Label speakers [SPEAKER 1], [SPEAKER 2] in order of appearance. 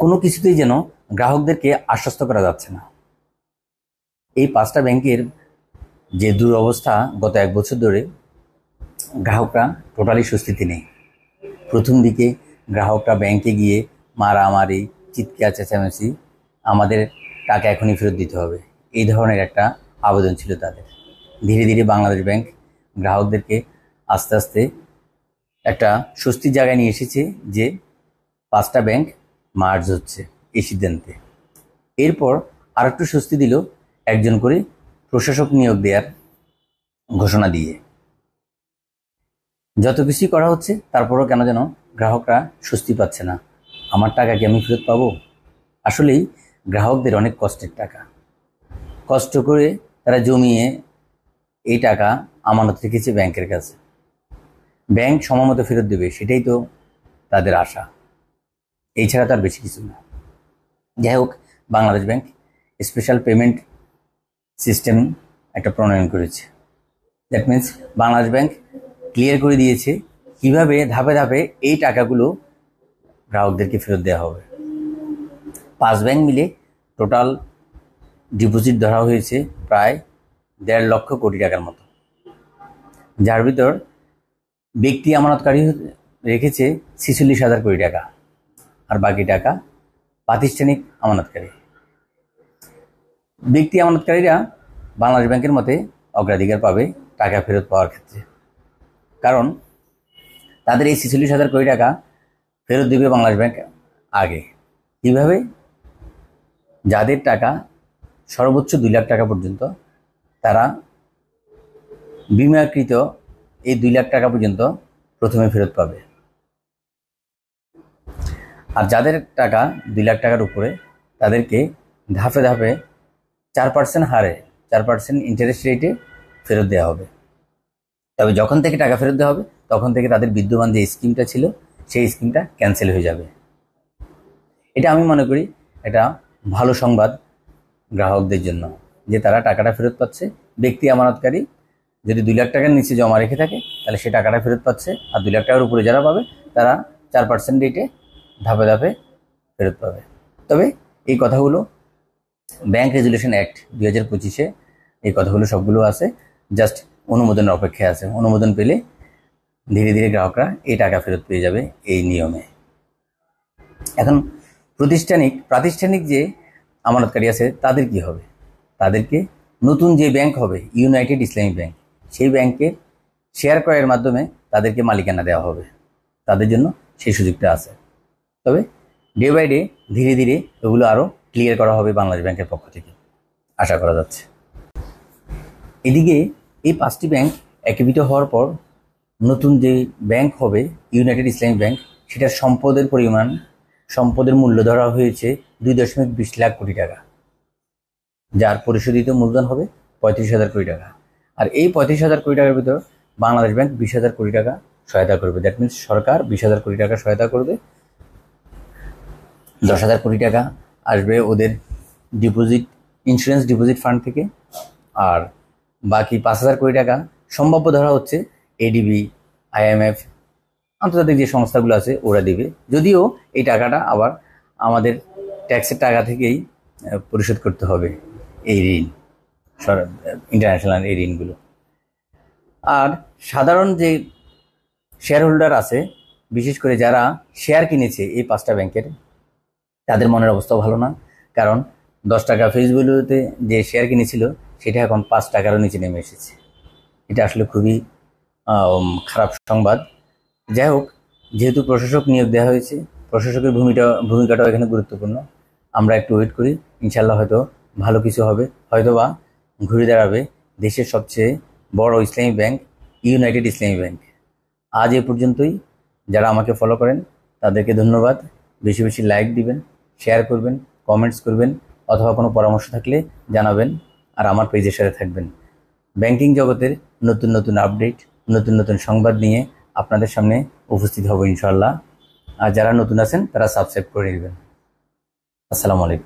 [SPEAKER 1] কোনো কিছুতেই যেন গ্রাহকদেরকে আশ্বস্ত করা যাচ্ছে না। এই 5টা ব্যাংকের যে দুরবস্থা, গত 1 বছর ধরে গ্রাহকরা টোটালি স্বস্তিতে নেই। প্রথম দিকে গ্রাহকরা ব্যাংকে গিয়ে মারামারি, চিৎকার চেঁচামেচি, আমাদের টাকা এখনই ফেরত দিতে হবে, এই ধরনের একটা আবেদন ছিল তাদের। ধীরে ধীরে বাংলাদেশ ব্যাংক গ্রাহকদেরকে আস্তে আস্তে একটা স্বস্তির জায়গায় নিয়ে এসেছে যে 5টা ব্যাংক মার্জ হচ্ছে এই সিদ্ধান্তে। এরপর আর একটু স্বস্তি দিল একজন করে প্রশাসক নিয়োগ দেওয়ার ঘোষণা দিয়ে। যত কিছুই করা হচ্ছে তারপরও কেন যেন গ্রাহকরা স্বস্তি পাচ্ছে না। আমার টাকা কি আমি ফেরত পাবো? আসলেই গ্রাহকদের অনেক কষ্টের টাকা, কষ্ট করে তারা জমিয়ে এই টাকা আমানত রেখেছে ব্যাংকের কাছে। ব্যাংক সময়মতো ফেরত দেবে, সেটাই তো তাদের আশা, এছাড়া তার বেশি কিছু না। যাই হোক, Bangladesh bank special payment system একটা প্রণয়ন করেছে। That means Bangladesh bank clear করে দিয়েছে কিভাবে ধাপে ধাপে এই টাকাগুলো গ্রাহকদেরকে ফেরত দেওয়া হবে। 5 ব্যাংক মিলে টোটাল ডিপোজিট ধরা হয়েছে প্রায় 1.5 লক্ষ কোটি টাকার মতো, যার ভিতর ব্যক্তি আমানতকারী রেখেছে 46,000 কোটি টাকা, আর বাকি টাকা প্রাতিষ্ঠানিক আমানতকারী। ব্যক্তি আমানতকারীরা বাংলাদেশ ব্যাংকের মতে অগ্রাধিকার পাবে টাকা ফেরত পাওয়ার ক্ষেত্রে, কারণ তাদের এই 46,000 কোটি টাকা ফেরত দেবে বাংলাদেশ ব্যাংক আগে। কীভাবে? যাদের টাকা সর্বোচ্চ 2 লাখ টাকা পর্যন্ত, তারা বিমাকৃত এই 2 লাখ টাকা পর্যন্ত প্রথমে ফেরত পাবে। আর যাদের টাকা 2 লাখ টাকার উপরে, তাদেরকে ধাপে ধাপে 4% হারে 4% ইন্টারেস্ট রেটে ফেরত দেওয়া হবে। তবে যখন থেকে টাকা ফেরত দেওয়া হবে তখন থেকে তাদের বিদ্যমান যে স্কিমটা ছিল সেই স্কিমটা ক্যান্সেল হয়ে যাবে। এটা আমি মনে করি এটা ভালো সংবাদ গ্রাহকদের জন্য, যে তারা টাকাটা ফেরত পাচ্ছে। ব্যক্তি আমানতকারী যদি 2 লাখ টাকার নিচে জমা রেখে থাকে তাহলে সে টাকাটা ফেরত পাচ্ছে, আর 2 লাখ টাকার উপরে যারা পাবে তারা 4% রেটে ধাপে ধাপে ফেরত পাবে। তবে এই কথাগুলো ব্যাংক রেজুলেশন অ্যাক্ট 2025-এ এই কথাগুলো সবগুলো আছে, জাস্ট অনুমোদনের অপেক্ষায় আছে। অনুমোদন পেলে ধীরে ধীরে গ্রাহকরা এই টাকা ফেরত পেয়ে যাবে এই নিয়মে। এখন প্রাতিষ্ঠানিক যে আমানতকারী আছে তাদের কি হবে? তাদেরকে নতুন যে ব্যাংক হবে, ইউনাইটেড ইসলামী ব্যাংক, সেই ব্যাংকের শেয়ার ক্রয়ের মাধ্যমে তাদেরকে মালিকানা দেওয়া হবে। তাদের জন্য সেই সুযোগটা আছে। তবে ডে বাই ডে ধীরে ধীরে এগুলো আরও ক্লিয়ার করা হবে বাংলাদেশ ব্যাংকের পক্ষ থেকে, আশা করা যাচ্ছে। এদিকে এই 5টি ব্যাংক একীভূত হওয়ার পর নতুন যে ব্যাংক হবে ইউনাইটেড ইসলামী ব্যাংক, সেটার সম্পদের মূল্য ধরা হয়েছে 2.20 লাখ কোটি টাকা, যার পরিশোধিত মূলধন হবে 35,000 কোটি টাকা। আর এই 35,000 কোটি টাকার ভিতর বাংলাদেশ ব্যাংক 20,000 কোটি টাকা সহায়তা করবে। দ্যাট মিনস সরকার 20,000 কোটি টাকা সহায়তা করবে। 10,000 কোটি টাকা আসবে ওদের ইন্স্যুরেন্স ডিপোজিট ফান্ড থেকে, আর বাকি 5,000 কোটি টাকা সম্ভাব্য ধরা হচ্ছে এডিবি, IMF, আন্তর্জাতিক যে সংস্থাগুলো আছে ওরা দিবে। যদিও এই টাকাটা আবার আমাদের ট্যাক্সের টাকা থেকেই পরিশোধ করতে হবে এই ঋণ, ইন্টারন্যাশনাল এই ঋণগুলো। আর সাধারণ যে শেয়ার হোল্ডার আছে, বিশেষ করে যারা শেয়ার কিনেছে এই 5টা ব্যাংকের, তাদের মনের অবস্থা ভালো না। কারণ 10 টাকা ফেস ভ্যালুতে যে শেয়ার কিনেছিল সেটা এখন 5 টাকারও নিচে নেমে এসেছে। এটা আসলে খুবই খারাপ সংবাদ। যাই হোক, যেহেতু প্রশাসক নিয়োগ দেওয়া হয়েছে, প্রশাসকের ভূমিকাটাও এখানে গুরুত্বপূর্ণ। আমরা একটু ওয়েট করি, ইনশাল্লাহ হয়তো ভালো কিছু হবে, হয়তোবা ঘুরে দাঁড়াবে দেশের সবচেয়ে বড় ইসলামী ব্যাংক ইউনাইটেড ইসলামী ব্যাংক। আজ এ পর্যন্তই। যারা আমাকে ফলো করেন তাদেরকে ধন্যবাদ। বেশি বেশি লাইক দিবেন, শেয়ার করবেন, কমেন্টস করবেন, অথবা কোনো পরামর্শ থাকলে জানাবেন। আর আমার পেজের সাথে থাকবেন। ব্যাংকিং জগতের নতুন নতুন আপডেট, নতুন নতুন সংবাদ নিয়ে আপনাদের সামনে উপস্থিত হব ইনশাআল্লাহ। আর যারা নতুন আছেন তারা সাবস্ক্রাইব করে নেবেন। আসসালামু আলাইকুম।